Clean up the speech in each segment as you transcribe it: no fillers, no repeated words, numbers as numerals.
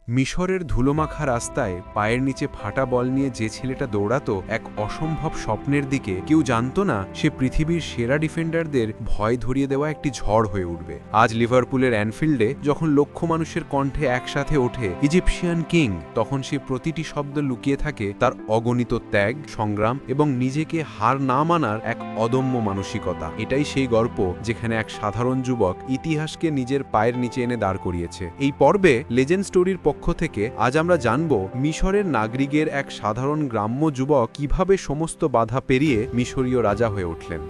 মিশরের ধুলোমাখা রাস্তায় পায়ের নিচে ফাটা বল নিয়ে যে ছেলেটা দৌড়াতো এক অসম্ভব স্বপ্নের দিকে, কেউ জানতো না সে পৃথিবীর সেরা ডিফেন্ডারদের ভয় ধরিয়ে দেওয়া একটি ঝড় হয়ে উঠবে। আজ লিভারপুলের অ্যানফিল্ডে যখন লক্ষ মানুষের কণ্ঠে একসাথে ওঠে ইজিপশিয়ান কিং, তখন সে প্রতিটি শব্দ লুকিয়ে থাকে তার অগণিত ত্যাগ, সংগ্রাম এবং নিজেকে হার না মানার এক অদম্য মানসিকতা। এটাই সেই গল্প যেখানে এক সাধারণ যুবক ইতিহাসকে নিজের পায়ের নিচে এনে দাঁড় করিয়েছে। এই পর্বে লেজেন্ড স্টোরির পক্ষ থেকে আজ আমরা জানব মিশরের নাগরিকের এক সাধারণ গ্রাম্য যুবক কিভাবে সমস্ত বাধা পেরিয়ে মিশরীয় রাজা হয়ে উঠলেন।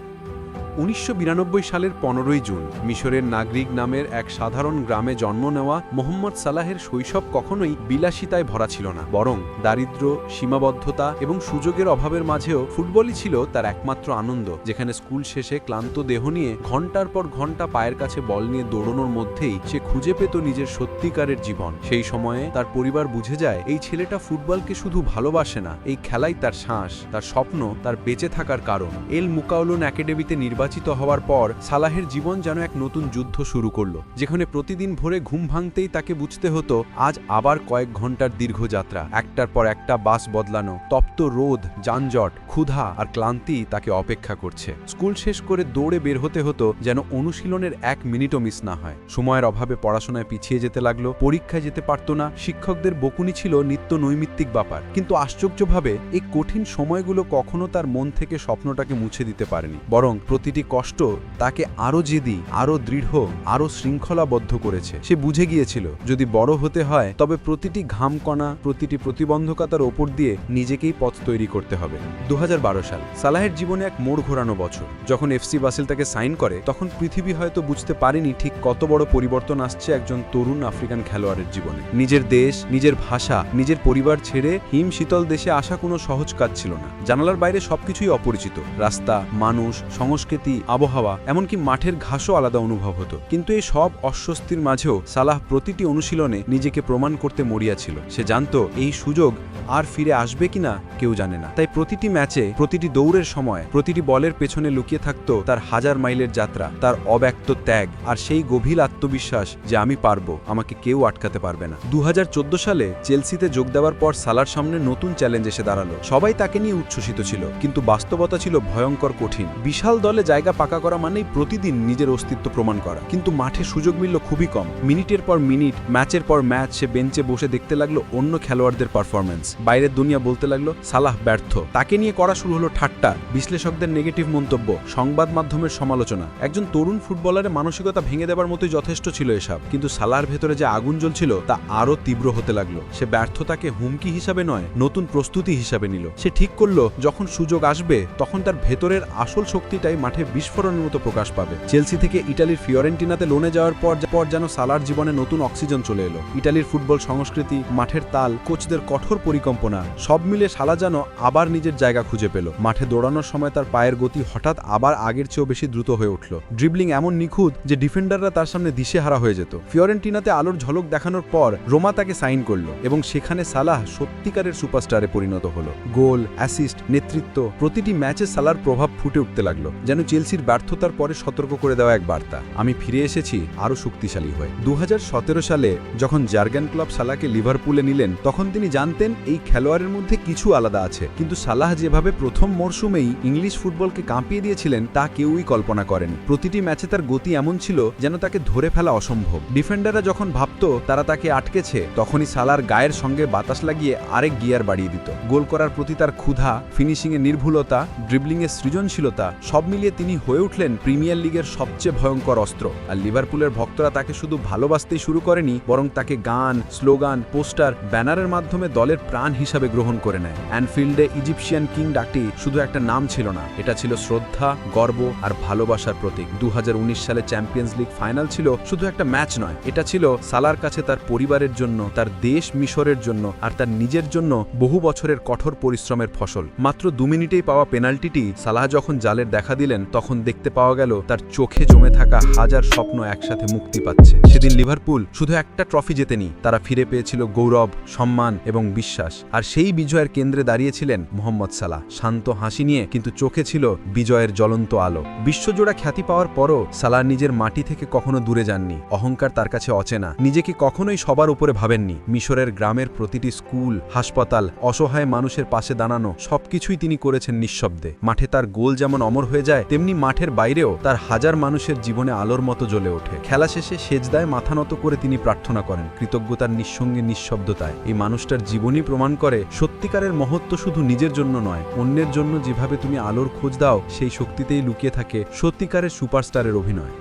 ১৯৯২ সালের ১৫ই জুন মিশরের নাগরিক নামের এক সাধারণ গ্রামে জন্ম নেওয়া মোহাম্মদ সালাহের শৈশব কখনোই বিলাসিতায় ভরা ছিল না, বরং দারিদ্র্য, সীমাবদ্ধতা এবং সুযোগের অভাবের মাঝেও ফুটবলই ছিল তার একমাত্র আনন্দ। যেখানে স্কুল শেষে ক্লান্ত দেহ নিয়ে ঘন্টার পর ঘন্টা পায়ের কাছে বল নিয়ে দৌড়ানোর মধ্যেই সে খুঁজে পেত নিজের সত্যিকারের জীবন। সেই সময়ে তার পরিবার বুঝে যায় এই ছেলেটা ফুটবলকে শুধু ভালোবাসে না, এই খেলাই তার শ্বাস, তার স্বপ্ন, তার বেঁচে থাকার কারণ। এল মুকাউলুন একাডেমিতে নির্বাচিত হওয়ার পর সালাহের জীবন যেন এক নতুন যুদ্ধ শুরু করলো, যেখানে প্রতিদিন ভোরে ঘুম ভাঙতেই তাকে বুঝতে হতো আজ আবার কয়েক ঘন্টার দীর্ঘ যাত্রা। একটার পর একটা বাস বদলানো, তপ্ত রোদ, যানজট, ক্ষুধা আর ক্লান্তি তাকে অপেক্ষা করছে। স্কুল শেষ করে দৌড়ে বের হতে হতো যেন অনুশীলনের এক মিনিটও মিস না হয়। সময়ের অভাবে পড়াশোনায় পিছিয়ে যেতে লাগলো, পরীক্ষায় যেতে পারত না, শিক্ষকদের বকুনি ছিল নিত্য নৈমিত্তিক ব্যাপার। কিন্তু আশ্চর্যভাবে এই কঠিন সময়গুলো কখনো তার মন থেকে স্বপ্নটাকে মুছে দিতে পারেনি, বরং প্রতিটি কষ্ট তাকে আরো জেদি, আরো দৃঢ়, আরো শৃঙ্খলাবদ্ধ করেছে। সে বুঝে গিয়েছিল যদি বড় হতে হয় তবে প্রতিটি ঘামকণা, প্রতিটি প্রতিবন্ধকতার ওপর দিয়ে নিজেকেই পথ তৈরি করতে হবে। ২০১২ সাল সালাহের জীবনে এক মোড় ঘোরানো বছর। যখন এফসি বাসেল তাকে সাইন করে তখন পৃথিবী হয়তো বুঝতে পারেনি ঠিক কত বড় পরিবর্তন আসছে একজন তরুণ আফ্রিকান খেলোয়াড়ের জীবনে। নিজের দেশ, নিজের ভাষা, নিজের পরিবার ছেড়ে হিম শীতল দেশে আসা কোনো সহজ কাজ ছিল না। জানালার বাইরে সবকিছুই অপরিচিত, রাস্তা, মানুষ, সংস্কৃতি, আবহাওয়া, এমনকি মাঠের ঘাসও আলাদা অনুভব হতো। কিন্তু এই সব অস্বস্তির মাঝেও সালাহ প্রতিটি অনুশীলনে নিজেকে প্রমাণ করতে মরিয়া ছিল। সে জানতো এই সুযোগ আর ফিরে আসবে কিনা কেউ জানে না। তাই প্রতিটি ম্যাচে, প্রতিটি দৌড়ের সময়, প্রতিটি বলের পেছনে লুকিয়ে থাকতো তার হাজার মাইলের যাত্রা, তার অব্যক্ত ত্যাগ আর সেই গভীর আত্মবিশ্বাস যে আমি পারবো, আমাকে কেউ আটকাতে পারবে না। ২০১৪ সালে চেলসিতে যোগ দেওয়ার পর সালার সামনে নতুন চ্যালেঞ্জ এসে দাঁড়ালো। সবাই তাকে নিয়ে উচ্ছ্বসিত ছিল, কিন্তু বাস্তবতা ছিল ভয়ঙ্কর কঠিন। বিশাল দলে জায়গা পাকা করা মানেই প্রতিদিন নিজের অস্তিত্ব প্রমাণ করা, কিন্তু মাঠে সুযোগ মিলল খুবই কম। মিনিটের পর মিনিট, ম্যাচের পর ম্যাচ সে বেঞ্চে বসে দেখতে লাগলো অন্য খেলোয়াড়দের পারফরম্যান্স। বাইরের দুনিয়া বলতে লাগলো সালাহ ব্যর্থ। তাকে নিয়ে করা শুরু হলো ঠাট্টা, বিশ্লেষকদের নেগেটিভ মন্তব্য, সংবাদ মাধ্যমের সমালোচনা। একজন তরুণ ফুটবলারের মানসিকতা ভেঙে দেবার মতোই যথেষ্ট ছিল এসব, কিন্তু সালাহর ভেতরে যে আগুন জ্বলছিল তা আরো তীব্র হতে লাগলো। সে ব্যর্থতাকে হুমকি হিসাবে নয়, নতুন প্রস্তুতি হিসাবে নিল। সে ঠিক করলো যখন সুযোগ আসবে তখন তার ভেতরের আসল শক্তিটাই মাঠে বিস্ফোরণের মতো প্রকাশ পাবে। চেলসি থেকে ইটালির ফিওরেন্টিনাতে লোনে যাওয়ার পর যেন সালার জীবনে নতুন অক্সিজেন চলে এলো। ইটালির ফুটবল সংস্কৃতি, মাঠের তাল, কোচদের কঠোর পরিকল্পনা সব মিলে সালা যেন আবার নিজের জায়গা খুঁজে পেল। মাঠে দৌড়ানোর সময় তার পায়ের গতি হঠাৎ আবার আগের চেয়েও বেশি দ্রুত হয়ে উঠল। ড্রিবলিং এমন নিখুঁত যে ডিফেন্ডাররা তার সামনে দিশেহারা হয়ে যেত। ফিওরেন্টিনাতে আলোর ঝলক দেখানোর পর রোমা তাকে সাইন করলো এবং সেখানে সালাহ সত্যিকারের সুপারস্টারে পরিণত হলো। গোল, অ্যাসিস্ট, নেতৃত্ব, প্রতিটি ম্যাচে সালার প্রভাব ফুটে উঠতে লাগলো, যেন চেলসির ব্যর্থতার পরে সতর্ক করে দেওয়া এক বার্তা, আমি ফিরে এসেছি আরো শক্তিশালী হয়ে। ২০১৭ সালে যখন জার্গেন ক্লপ সালাহকে লিভারপুলে নিলেন তখন তিনি জানতেন এই খেলোয়াড়ের মধ্যে কিছু আলাদা আছে, কিন্তু সালাহ যেভাবে প্রথম মরশুমেই ইংলিশ ফুটবলকে কাঁপিয়ে দিয়েছিলেন তা কেউই কল্পনা করেনি। প্রতিটি ম্যাচে তার গতি এমন ছিল যেন তাকে ধরে ফেলা অসম্ভব। ডিফেন্ডাররা যখন ভাবত তারা তাকে আটকেছে তখনই সালার গায়ের সঙ্গে বাতাস লাগিয়ে আরেক গিয়ার বাড়িয়ে দিত। গোল করার প্রতি তার ক্ষুধা, ফিনিশিংয়ে নির্ভুলতা, ড্রিবলিংয়ে সৃজনশীলতা সব মিলিয়ে তিনি হয়ে উঠলেন প্রিমিয়ার লিগের সবচেয়ে ভয়ঙ্কর অস্ত্র। আর লিভারপুলের ভক্তরা তাকে শুধু ভালোবাসতেই শুরু করেনি, বরং তাকে গান, স্লোগান, পোস্টার, ব্যানারের মাধ্যমে দলের প্রাণ হিসাবে গ্রহণ করে নেয়। অ্যানফিল্ডে ইজিপশিয়ান কিং ডাকটি শুধু একটা নাম ছিল না, এটা ছিল শ্রদ্ধা, গর্ব আর ভালোবাসার প্রতীক। ২০১৯ সালে চ্যাম্পিয়ন্স লিগ ফাইনাল ছিল শুধু একটা ম্যাচ নয়, এটা ছিল সালার কাছে তার পরিবারের জন্য, তার দেশ মিশরের জন্য আর তার নিজের জন্য বহু বছরের কঠোর পরিশ্রমের ফসল। মাত্র ২ মিনিটেই পাওয়া পেনাল্টিটি সালাহ যখন জালের দেখা দিলেন তখন দেখতে পাওয়া গেল তার চোখে জমে থাকা হাজার স্বপ্ন একসাথে মুক্তি পাচ্ছে। সেদিন লিভারপুল শুধু একটা ট্রফি জেতেনি, তারা ফিরে পেয়েছিল গৌরব, সম্মান এবং বিশ্বাস। আর সেই বিজয়ের কেন্দ্রে দাঁড়িয়েছিলেন মোহাম্মদ সালাহ, শান্ত হাসি নিয়ে, কিন্তু চোখে ছিল বিজয়ের জ্বলন্ত আলো। বিশ্বজোড়া খ্যাতি পাওয়ার পরও সালাহ নিজের মাটি থেকে কখনো দূরে যাননি। অহংকার তার কাছে অচেনা, নিজেকে কখনোই সবার উপরে ভাবেননি। মিশরের গ্রামের প্রতিটি স্কুল, হাসপাতাল, অসহায় মানুষের পাশে দাঁড়ানো, সবকিছুই তিনি করেছেন নিঃশব্দে। মাঠে তার গোল যেমন অমর হয়ে যায়, তেমনি মাঠের বাইরেও তার হাজার মানুষের জীবনে আলোর মতো জ্বলে ওঠে। খেলা শেষে সেজদায় মাথা নত করে তিনি প্রার্থনা করেন, কৃতজ্ঞতার নিঃসঙ্গে নিঃশব্দতায়। এই মানুষটার জীবনই প্রমাণ করে সত্যিকারের মহত্ব শুধু নিজের জন্য নয়, অন্যের জন্য যেভাবে তুমি আলোর খোঁজ দাও, সেই শক্তিতেই লুকিয়ে থাকে সত্যিকারের সুপারস্টারের অভিনয়।